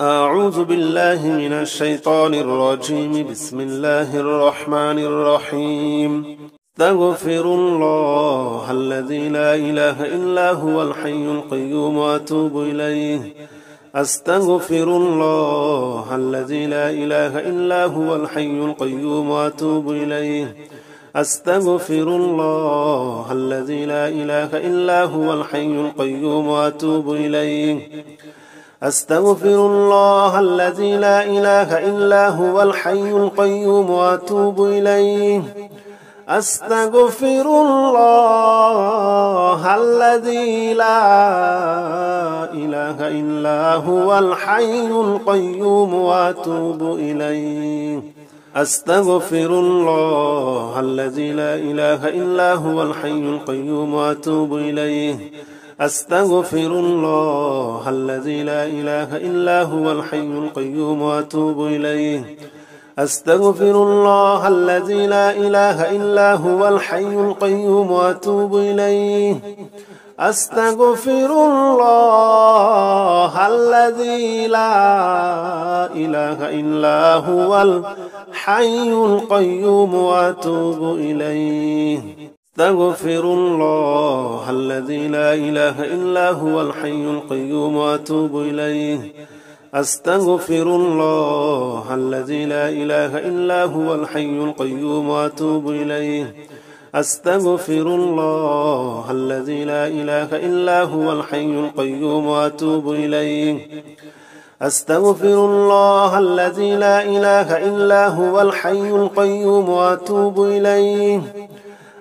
أعوذ بالله من الشيطان الرجيم. بسم الله الرحمن الرحيم. أستغفر الله الذي لا إله إلا هو الحي القيوم وأتوب إليه. أستغفر الله الذي لا إله إلا هو الحي القيوم وأتوب إليه. أستغفر الله الذي لا إله إلا هو الحي القيوم وأتوب إليه. أستغفر الله الذي لا إله إلا هو الحي القيوم وأتوب إليه. أستغفر الله الذي لا إله إلا هو الحي القيوم وأتوب إليه. أستغفر الله الذي لا إله إلا هو الحي القيوم وأتوب إليه. أستغفر الله الذي لا إله إلا هو الحي القيوم وأتوب إليه. أستغفر الله الذي لا إله إلا هو الحي القيوم وأتوب إليه. أستغفر الله الذي لا إله إلا هو الحي القيوم وأتوب إليه. أستغفر الله الذي لا إله إلا هو الحي القيوم وأتوب إليه. أستغفر الله الذي لا إله إلا هو الحي القيوم وأتوب إليه. أستغفر الله الذي لا إله إلا هو الحي القيوم وأتوب إليه. أستغفر الله الذي لا إله إلا هو الحي القيوم وأتوب إليه.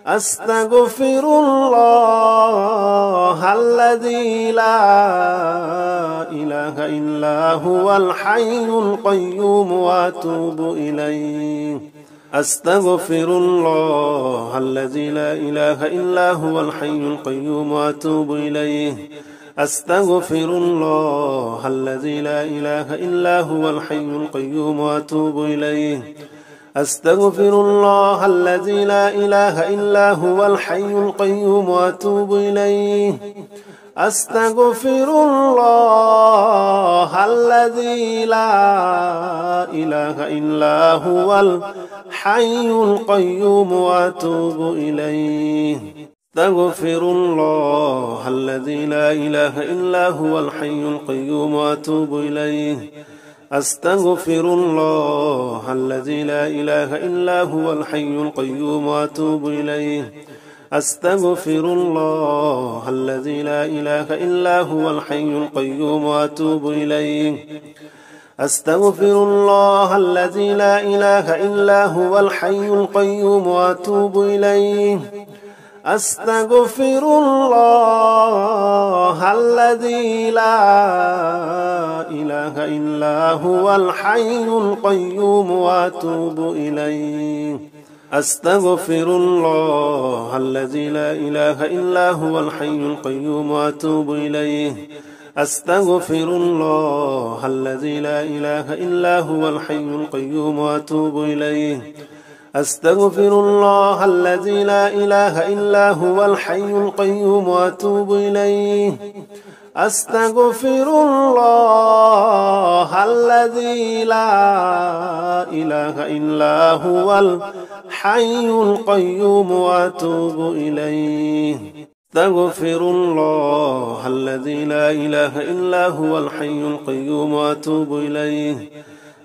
أستغفر الله الذي لا إله إلا هو الحي القيوم وأتوب إليه. أستغفر الله الذي لا إله إلا هو الحي القيوم وأتوب إليه. أستغفر الله الذي لا إله إلا هو الحي القيوم وأتوب إليه. أستغفر الله الذي لا إله إلا هو الحي القيوم وأتوب إليه. أستغفر الله الذي لا إله إلا هو الحي القيوم وأتوب إليه. أستغفر الله الذي لا إله إلا هو الحي القيوم وأتوب إليه. أستغفر الله الذي لا إله إلا هو الحي القيوم وأتوب إليه. أستغفر الله الذي لا إله إلا هو الحي القيوم وأتوب إليه. أستغفر الله الذي لا إله إلا هو الحي القيوم وأتوب إليه. أستغفر الله الذي لا إله إلا هو الحي القيوم وأتوب إليه. أستغفر الله الذي لا إله إلا هو الحي القيوم وأتوب إليه. أستغفر الله الذي لا إله إلا هو الحي القيوم وأتوب إليه. أستغفر الله الذي لا إله إلا هو الحي القيوم وأتوب إليه. أستغفر الله الذي لا إله إلا هو الحي القيوم وأتوب إليه. أستغفر الله الذي لا إله إلا هو الحي القيوم وأتوب إليه.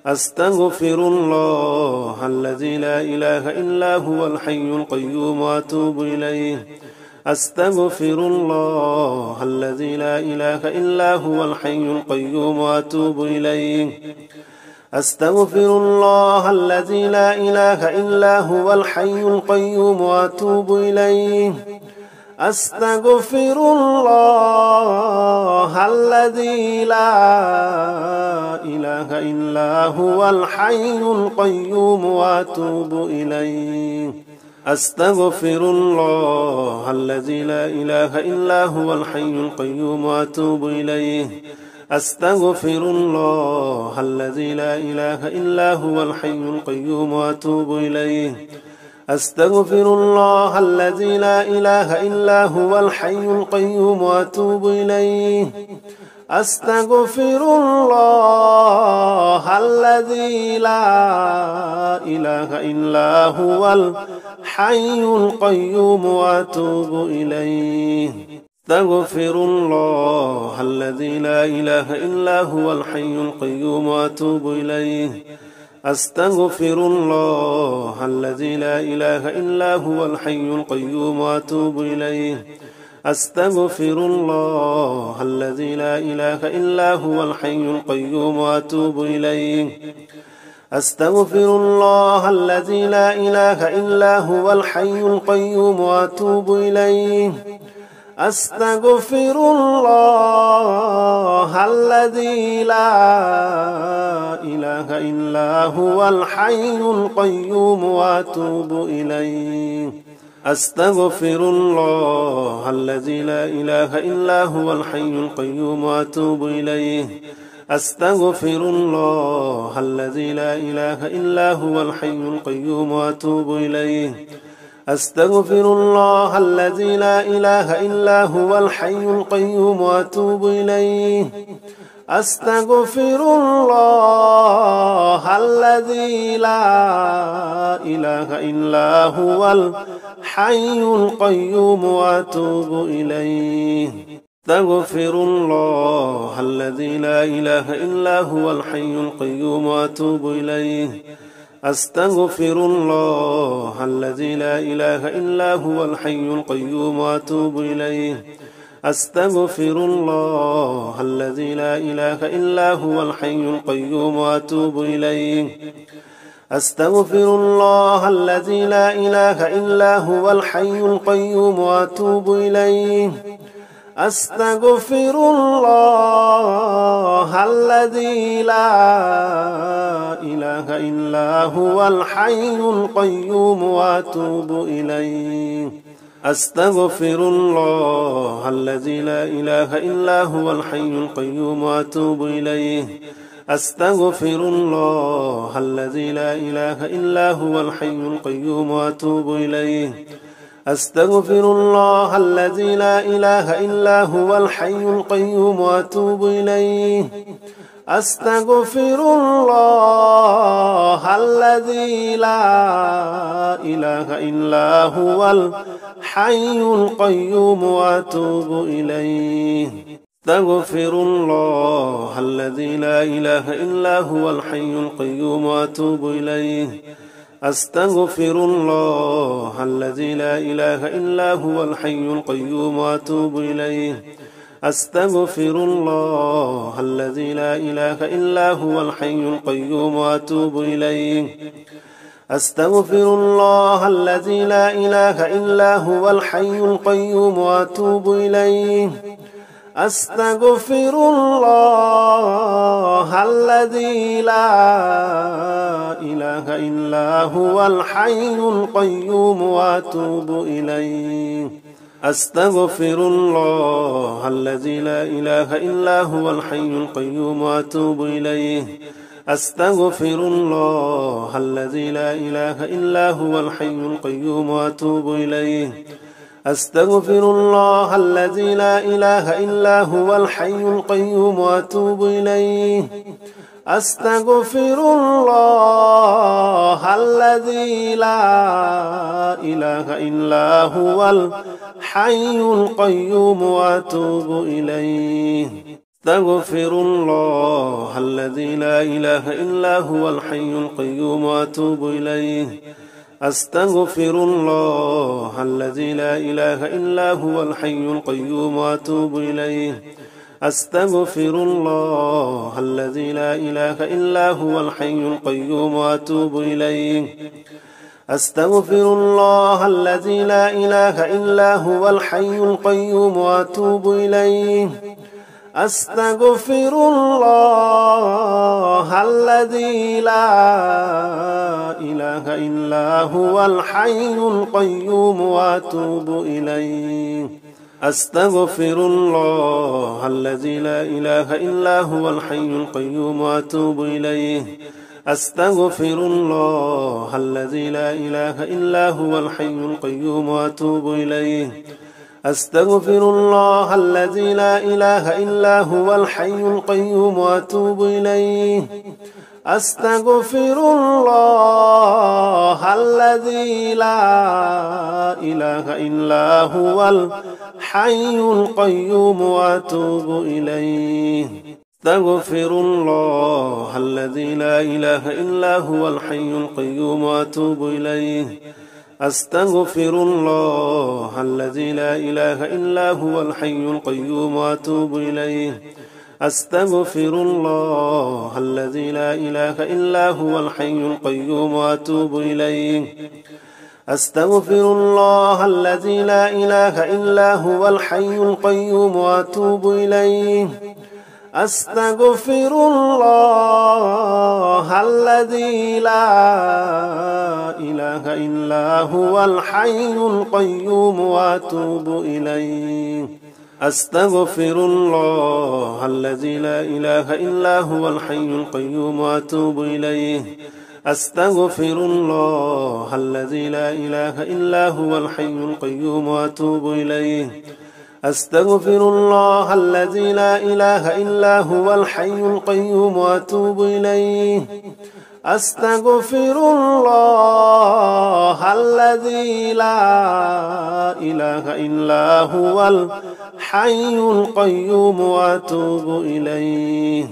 أستغفر الله الذي لا إله إلا هو الحي القيوم وأتوب إليه. أستغفر الله الذي لا إله إلا هو الحي القيوم وأتوب إليه. أستغفر الله الذي لا إله إلا هو الحي القيوم وأتوب إليه. أستغفر الله الذي لا إله إلا هو الحي القيوم وأتوب إليه. أستغفر الله الذي لا إله إلا هو الحي القيوم وأتوب إليه. أستغفر الله الذي لا إله إلا هو الحي القيوم وأتوب إليه. أستغفر الله الذي لا إله إلا هو الحي القيوم وأتوب إليه. أستغفر الله الذي لا إله إلا هو الحي القيوم وأتوب إليه أستغفر الله الذي لا إله إلا هو الحي القيوم وأتوب إليه أستغفر الله الذي لا إله إلا هو الحي القيوم وأتوب إليه أستغفر الله الذي لا إله إلا هو الحي القيوم وأتوب إليه أستغفر الله الذي لا إله إلا هو الحي القيوم وأتوب إليه أستغفر الله الذي لا إله إلا هو الحي القيوم وأتوب إليه أستغفر الله الذي لا إله إلا هو الحي القيوم وأتوب إليه أستغفر الله الذي لا إله إلا هو الحي القيوم وأتوب إليه أستغفر الله الذي لا إله إلا هو الحي القيوم وأتوب إليه أستغفر الله الذي لا إله إلا هو الحي القيوم وأتوب إليه أستغفر الله الذي لا إله إلا هو الحي القيوم وأتوب إليه أستغفر الله الذي لا إله إلا هو الحي القيوم وأتوب إليه أستغفر الله الذي لا إله إلا هو الحي القيوم وأتوب إليه أستغفر الله الذي لا إله إلا هو الحي القيوم وأتوب إليه أستغفر الله الذي لا إله إلا هو الحي القيوم وأتوب إليه أستغفر الله الذي لا إله إلا هو الحي القيوم وأتوب إليه أستغفر الله الذي لا إله إلا هو الحي القيوم وأتوب إليه أستغفر الله الذي لا إله إلا هو الحي القيوم وأتوب إليه أستغفر الله الذي لا إله إلا هو الحي القيوم وأتوب إليه أستغفر الله الذي لا إله إلا هو الحي القيوم وأتوب إليه أستغفر الله الذي لا إله إلا هو الحي القيوم وأتوب إليه أستغفر الله الذي لا إله إلا هو الحي القيوم وأتوب إليه أستغفر الله الذي لا إله إلا هو الحي القيوم وأتوب إليه أستغفر الله الذي لا إله إلا هو الحي القيوم وأتوب إليه أستغفر الله الذي لا إله إلا هو الحي القيوم وأتوب إليه أستغفر الله الذي لا إله إلا هو الحي القيوم وأتوب إليه أستغفر الله الذي لا إله إلا هو الحي القيوم وأتوب إليه أستغفر الله الذي لا إله إلا هو الحي القيوم وأتوب إليه أستغفر الله الذي لا إله إلا هو الحي القيوم وأتوب إليه أستغفر الله الذي لا إله إلا هو الحي القيوم وأتوب إليه أستغفر الله الذي لا إله إلا هو الحي القيوم وأتوب إليه أستغفر الله الذي لا إله إلا هو الحي القيوم وأتوب إليه أستغفر الله الذي لا إله إلا هو الحي القيوم وأتوب إليه أستغفر الله الذي لا إله إلا هو الحي القيوم وأتوب إليه أستغفر الله الذي لا إله إلا هو الحي القيوم وأتوب إليه أستغفر الله الذي لا إله إلا هو الحي القيوم وأتوب إليه. أستغفر الله الذي لا إله إلا هو الحي القيوم وأتوب إليه. أستغفر الله الذي لا إله إلا هو الحي القيوم وأتوب إليه. أستغفر الله الذي لا إله إلا هو الحي القيوم وأتوب إليه. أستغفر الله الذي لا إله إلا هو الحي القيوم وأتوب إليه. أستغفر الله الذي لا إله إلا هو الحي القيوم وأتوب إليه. أستغفر الله الذي لا إله إلا هو الحي القيوم وأتوب إليه. أستغفر الله الذي لا إله إلا هو الحي القيوم وأتوب إليه. أستغفر الله الذي لا إله إلا هو الحي القيوم وأتوب إليه. أستغفر الله الذي لا إله إلا هو الحي القيوم وأتوب إليه. أستغفر الله الذي لا إله إلا هو الحي القيوم وأتوب إليه.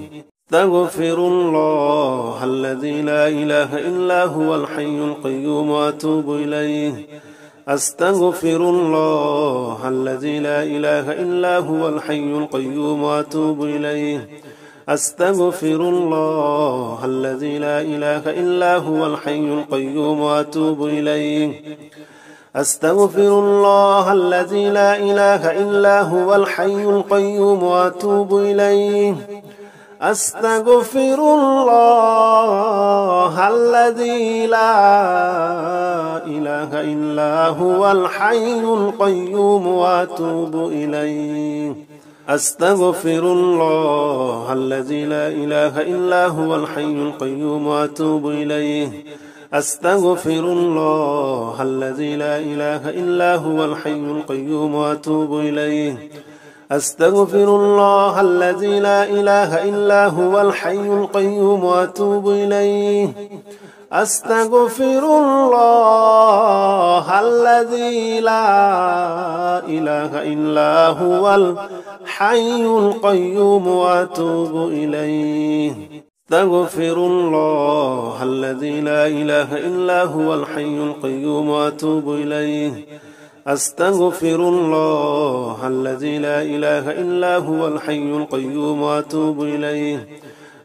أستغفر الله الذي لا إله إلا هو الحي القيوم وأتوب إليه. أستغفر الله الذي لا إله إلا هو الحي القيوم وأتوب إليه. أستغفر الله الذي لا إله إلا هو الحي القيوم وأتوب إليه. أستغفر الله الذي لا إله إلا هو الحي القيوم وأتوب إليه. أستغفر الله الذي لا إله إلا هو الحي القيوم وأتوب إليه. أستغفر الله الذي لا إله إلا هو الحي القيوم وأتوب إليه. أستغفر الله الذي لا إله إلا هو الحي القيوم وأتوب إليه. أستغفر الله الذي لا إله إلا هو الحي القيوم وأتوب إليه. أستغفر الله الذي لا إله إلا هو الحي القيوم وأتوب إليه. أستغفر الله الذي لا إله إلا هو الحي القيوم وأتوب إليه. أستغفر الله الذي لا إله إلا هو الحي القيوم وأتوب إليه.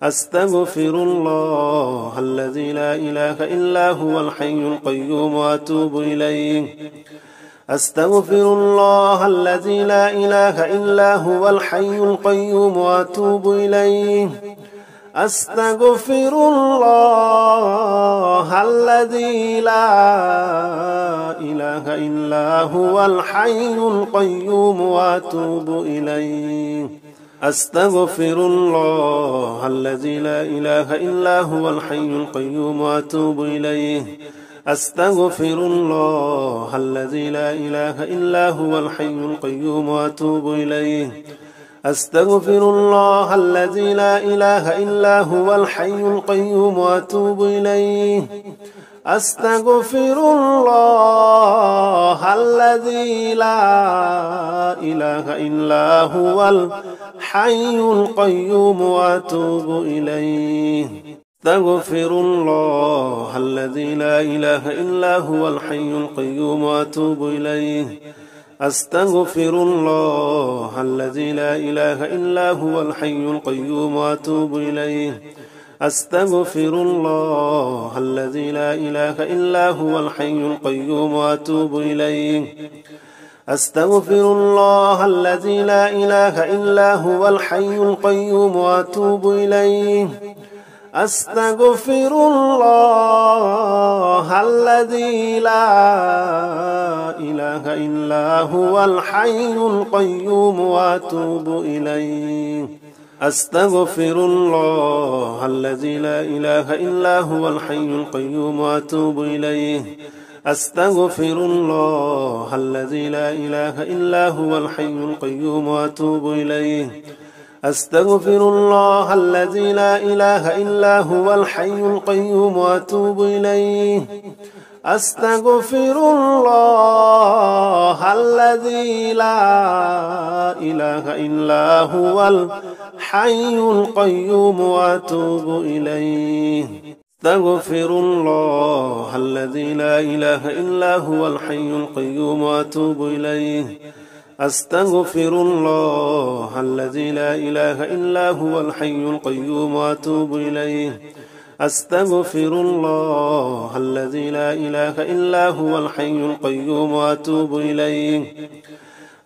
أستغفر الله الذي لا إله إلا هو الحي القيوم وأتوب إليه. أستغفر الله الذي لا إله إلا هو الحي القيوم وأتوب إليه. أستغفر الله الذي لا إله إلا هو الحي القيوم وأتوب إليه. أستغفر الله الذي لا إله إلا هو الحي القيوم وأتوب إليه. أستغفر الله الذي لا إله إلا هو الحي القيوم وأتوب إليه. أستغفر الله الذي لا إله إلا هو الحي القيوم وأتوب إليه. أستغفر الله الذي لا إله إلا هو الحي القيوم وأتوب إليه. أستغفر الله الذي لا إله إلا هو الحي القيوم وأتوب إليه. أستغفر الله الذي لا إله إلا هو الحي القيوم وأتوب إليه. أستغفر الله الذي لا إله إلا هو الحي القيوم وأتوب إليه. أستغفر الله الذي لا إله إلا هو الحي القيوم وأتوب إليه. أستغفر الله الذي لا إله إلا هو الحي القيوم وأتوب إليه. أستغفر الله الذي لا إله إلا هو الحي القيوم وأتوب إليه. أستغفر الله الذي لا إله إلا هو الحي القيوم وأتوب إليه أستغفر الله الذي لا إله إلا هو الحي القيوم وأتوب إليه أستغفر الله الذي لا إله إلا هو الحي القيوم وأتوب إليه أستغفر الله الذي لا إله إلا هو الحي القيوم وأتوب إليه أستغفر الله الذي لا إله إلا هو الحي القيوم وأتوب إليه أستغفر الله الذي لا إله إلا هو الحي القيوم وأتوب إليه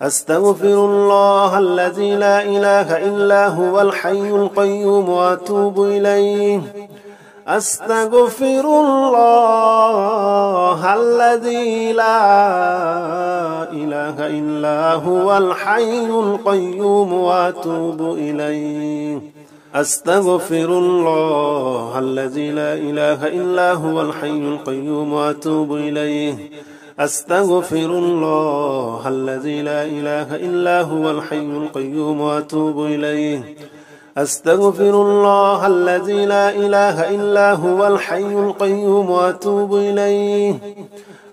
أستغفر الله الذي لا إله إلا هو الحي القيوم وأتوب إليه أستغفر الله الذي لا إله إلا هو الحي القيوم وأتوب إليه أستغفر الله الذي لا إله إلا هو الحي القيوم وأتوب إليه أستغفر الله الذي لا إله إلا هو الحي القيوم وأتوب إليه أستغفر الله الذي لا إله إلا هو الحي القيوم وأتوب إليه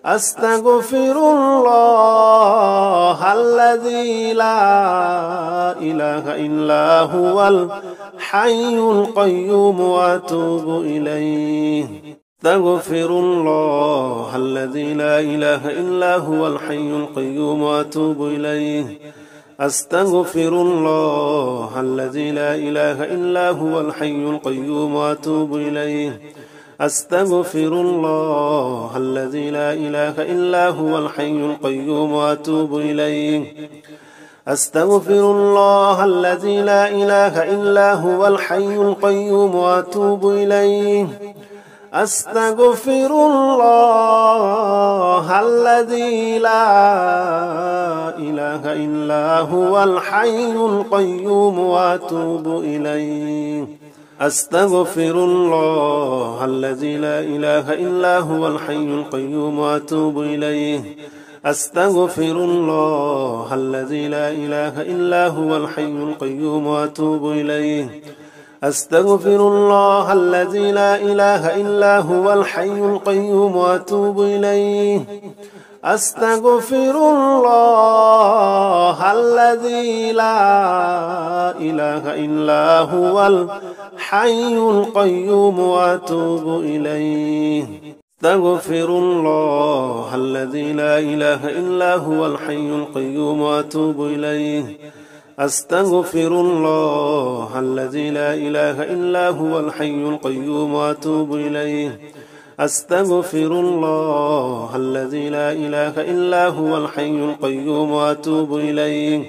أستغفر الله الذي لا إله إلا هو الحي القيوم وأتوب إليه أستغفر الله الذي لا إله إلا هو الحي القيوم وأتوب إليه أستغفر الله الذي لا إله إلا هو الحي القيوم وأتوب إليه أستغفر الله الذي لا إله إلا هو الحي القيوم وأتوب إليه أستغفر الله الذي لا إله إلا هو الحي القيوم وأتوب إليه أستغفر الله الذي لا إله إلا هو الحي القيوم وأتوب إليه أستغفر الله الذي لا إله إلا هو الحي القيوم وأتوب إليه أستغفر الله الذي لا إله إلا هو الحي القيوم وأتوب إليه أستغفر الله الذي لا إله إلا هو الحي القيوم وأتوب إليه أستغفر الله الذي لا إله إلا هو الحي القيوم وأتوب إليه أستغفر الله الذي لا إله إلا هو الحي القيوم وأتوب إليه أستغفر الله الذي لا إله إلا هو الحي القيوم وأتوب إليه أستغفر الله الذي لا إله إلا هو الحي القيوم وأتوب إليه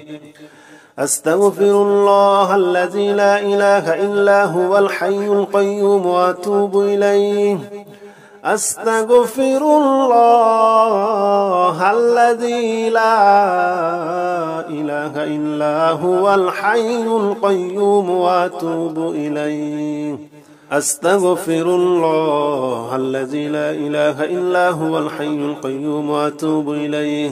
أستغفر الله الذي لا إله إلا هو الحي القيوم وأتوب إليه أستغفر الله الذي لا إله إلا هو الحي القيوم وأتوب إليه أستغفر الله الذي لا إله إلا هو الحي القيوم وأتوب إليه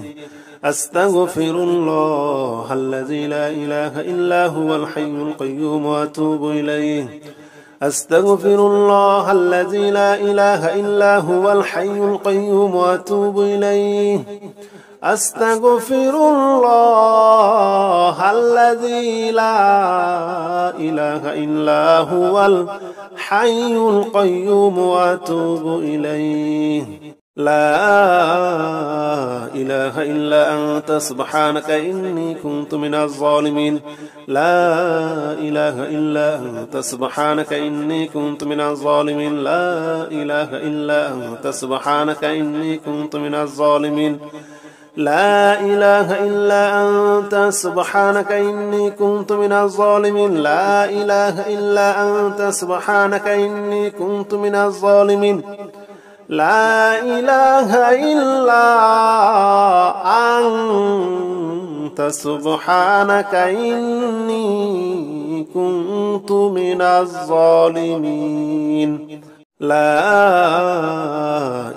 أستغفر الله الذي لا إله إلا هو الحي القيوم وأتوب إليه أستغفر الله الذي لا إله إلا هو الحي القيوم وأتوب إليه أستغفر الله الذي لا إله إلا هو الحي القيوم وأتوب إليه لا إله إلا أنت سبحانك إني كنت من الظالمين لا إله إلا أنت سبحانك إني كنت من الظالمين لا إله إلا أنت سبحانك إني كنت من الظالمين لا إله إلا أنت سبحانك إني كنت من الظالمين لا إله إلا أنت سبحانك إني كنت من الظالمين لا إله إلا أنت سبحانك إني كنت من الظالمين لا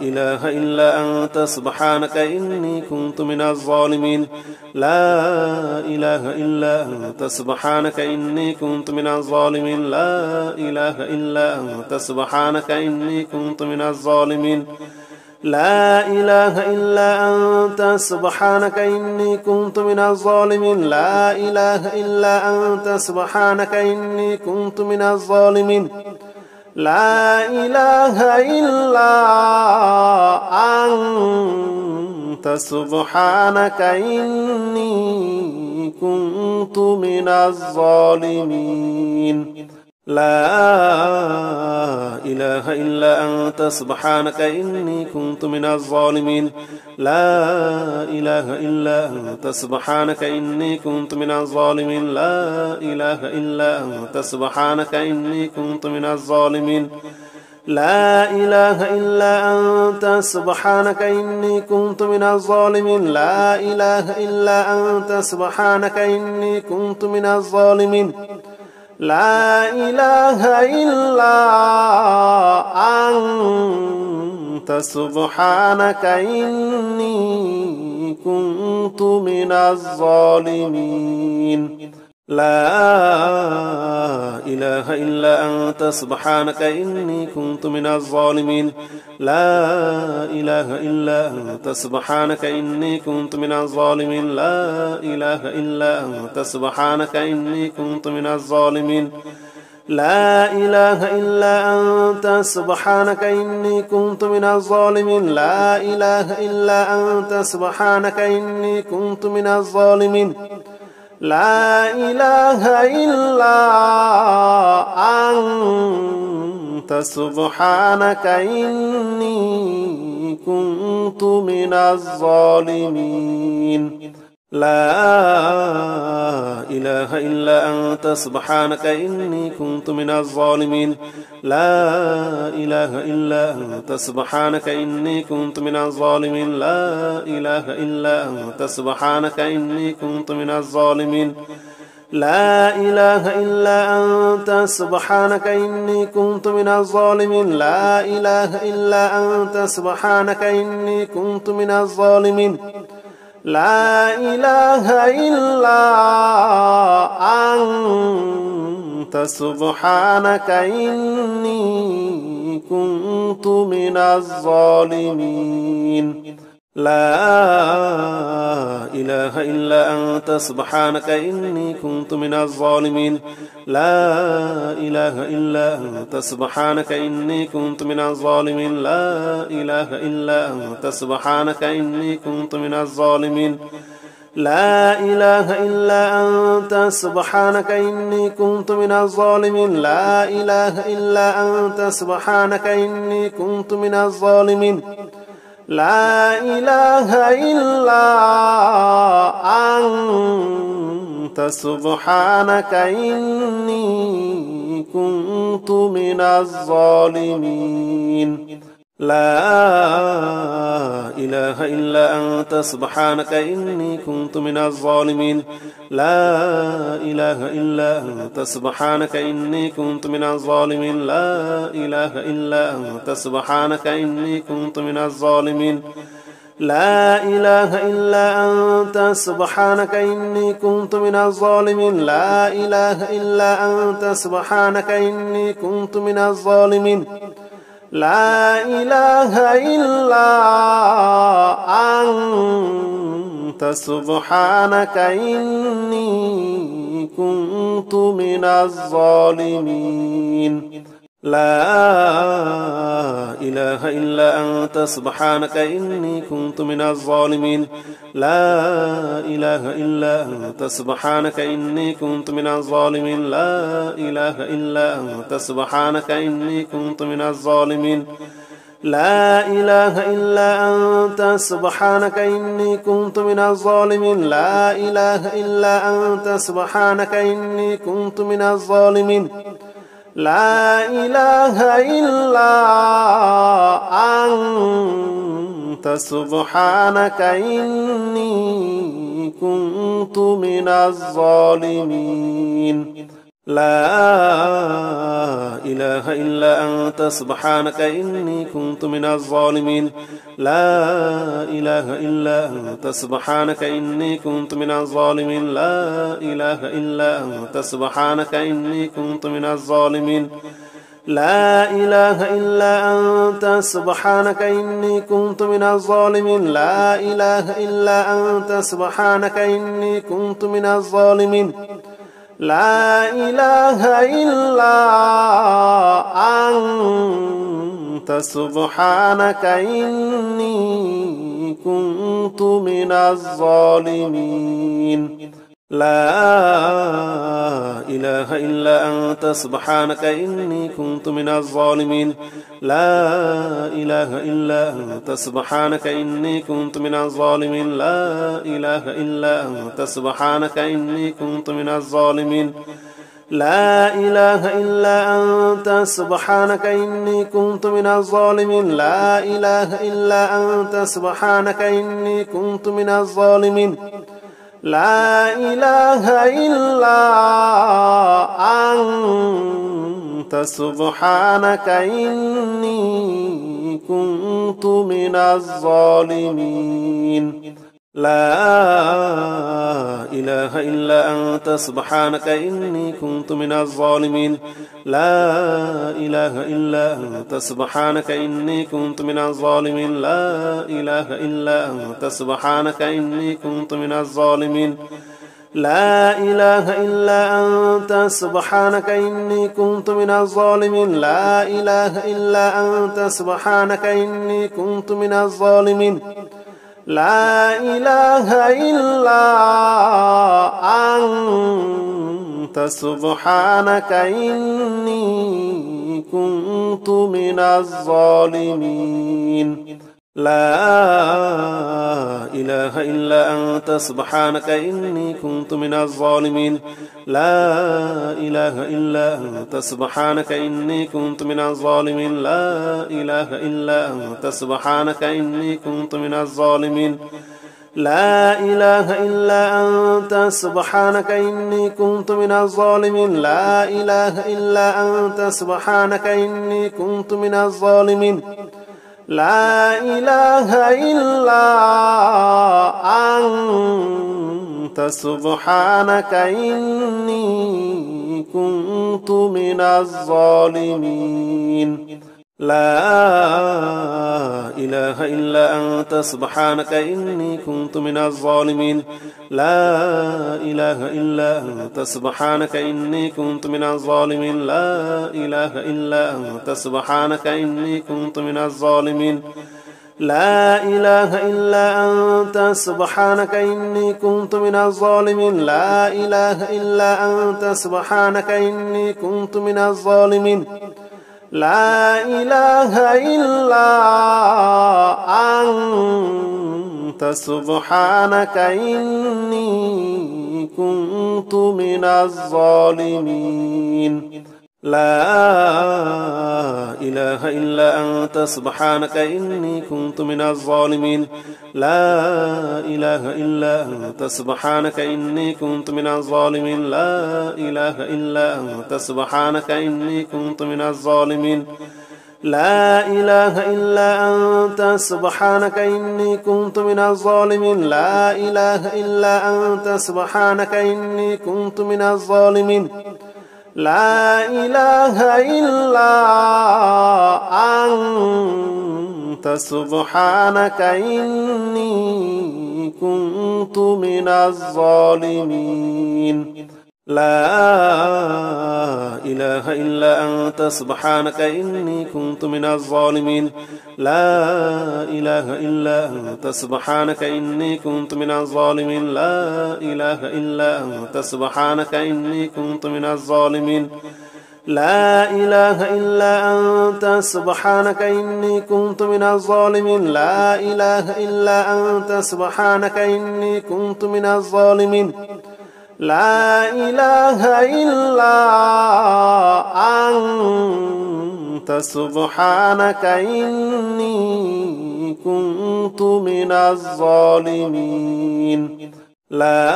إله إلا أنت سبحانك إني كنت من الظالمين لا إله إلا أنت سبحانك إني كنت من الظالمين لا إله إلا أنت سبحانك إني كنت من الظالمين لا إله إلا أنت سبحانك إني كنت من الظالمين لا إله إلا أنت سبحانك إني كنت من الظالمين لا إله إلا أنت سبحانك إني كنت من الظالمين لا إله إلا أنت سبحانك إني كنت من الظالمين لا إله إلا أنت سبحانك إني كنت من الظالمين لا إله إلا أنت سبحانك إني كنت من الظالمين لا إله إلا أنت سبحانك إني كنت من الظالمين لا إله إلا أنت سبحانك إني كنت من الظالمين لا إله إلا أنت سبحانك إني كنت من الظالمين لا إله إلا أنت سبحانك إني كنت من الظالمين لا إله إلا أنت سبحانك إني كنت من الظالمين لا إله إلا أنت سبحانك إني كنت من الظالمين لا إله إلا أنت سبحانك إني كنت من الظالمين لا إله إلا أنت سبحانك إني كنت من الظالمين لا إله إلا أنت سبحانك إني كنت من الظالمين لا إله إلا أنت سبحانك إني كنت من الظالمين لا إله إلا أنت سبحانك إني كنت من الظالمين لا إله إلا أنت سبحانك إني كنت من الظالمين لا إله إلا أنت سبحانك إني كنت من الظالمين لا إله إلا أنت سبحانك إني كنت من الظالمين لا إله إلا أنت سبحانك إني كنت من الظالمين لا إله إلا أنت سبحانك إني كنت من الظالمين لا إله إلا أنت سبحانك إني كنت من الظالمين لا إله إلا أنت سبحانك إني كنت من الظالمين لا إله إلا أنت سبحانك إني كنت من الظالمين لا إله إلا أنت سبحانك إني كنت من الظالمين لا إله إلا أنت سبحانك إني كنت من الظالمين لا إله إلا أنت سبحانك إني كنت من الظالمين لا إله إلا أنت سبحانك إني كنت من الظالمين لا إله إلا أنت سبحانك إني كنت من الظالمين لا إله إلا أنت سبحانك إني كنت من الظالمين لا إله إلا أنت سبحانك إني كنت من الظالمين لا إله إلا أنت سبحانك إني كنت من الظالمين لا إله إلا أنت سبحانك إني كنت من الظالمين لا إله إلا أنت سبحانك إني كنت من الظالمين لا إله إلا أنت سبحانك إني كنت من الظالمين لا إله إلا أنت سبحانك إني كنت من الظالمين لا إله إلا أنت سبحانك إني كنت من الظالمين لا إله إلا أنت سبحانك إني كنت من الظالمين لا إله إلا أنت سبحانك إني كنت من الظالمين لا إله إلا أنت سبحانك إني كنت من الظالمين لا إله إلا أنت سبحانك إني كنت من الظالمين لا إله إلا أنت سبحانك إني كنت من الظالمين لا إله إلا أنت سبحانك إني كنت من الظالمين لا إله إلا أنت سبحانك إني كنت من الظالمين لا إله إلا أنت سبحانك إني كنت من الظالمين لا إله إلا أنت سبحانك إني كنت من الظالمين لا إله إلا أنت سبحانك إني كنت من الظالمين لا إله إلا أنت سبحانك إني كنت من الظالمين لا إله إلا أنت سبحانك إني كنت من الظالمين لا إله إلا أنت سبحانك إني كنت من الظالمين لا إله إلا أنت سبحانك إني كنت من الظالمين لا إله إلا أنت سبحانك إني كنت من الظالمين لا إله إلا أنت سبحانك إني كنت من الظالمين لا إله إلا أنت سبحانك إني كنت من الظالمين لا إله إلا أنت سبحانك إني كنت من الظالمين لا إله إلا أنت سبحانك إني كنت من الظالمين لا إله إلا أنت سبحانك إني كنت من الظالمين لا إله إلا أنت سبحانك إني كنت من الظالمين لا إله إلا أنت سبحانك إني كنت من الظالمين لا إله إلا أنت سبحانك إني كنت من الظالمين لا إله إلا أنت سبحانك إني كنت من الظالمين لا إله إلا أنت سبحانك إني كنت من الظالمين لا إله إلا أنت سبحانك إني كنت من الظالمين لا إله إلا أنت سبحانك إني كنت من الظالمين لا إله إلا أنت سبحانك إني كنت من الظالمين لا إله إلا أنت سبحانك إني كنت من الظالمين لا إله إلا أنت سبحانك إني كنت من الظالمين لا إله إلا أنت سبحانك إني كنت من الظالمين لا إله إلا أنت سبحانك إني كنت من الظالمين لا إله إلا أنت سبحانك إني كنت من الظالمين لا إله إلا أنت سبحانك إني كنت من الظالمين لا إله إلا أنت سبحانك إني كنت من الظالمين لا إله إلا أنت سبحانك إني كنت من الظالمين لا إله إلا أنت سبحانك إني كنت من الظالمين لا إله إلا أنت سبحانك إني كنت من الظالمين لا إله إلا أنت سبحانك إني كنت من الظالمين لا إله إلا أنت سبحانك إني كنت من الظالمين لا إله إلا أنت سبحانك إني كنت من الظالمين لا إله إلا أنت سبحانك إني كنت من الظالمين لا إله إلا أنت سبحانك إني كنت من الظالمين لا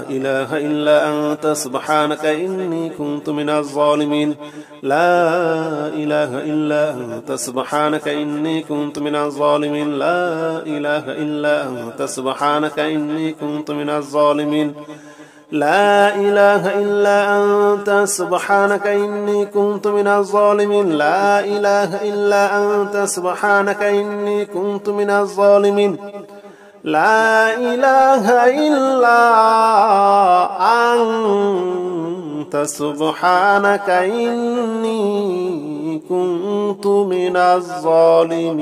إله إلا أنت سبحانك إني كنت من الظالمين لا إله إلا أنت سبحانك إني كنت من الظالمين لا إله إلا أنت سبحانك إني كنت من الظالمين لا إله إلا أنت سبحانك إني كنت من الظالمين لا إله إلا أنت سبحانك إني كنت من الظالمين لا إله إلا أنت سبحانك إني كنت من الظالمين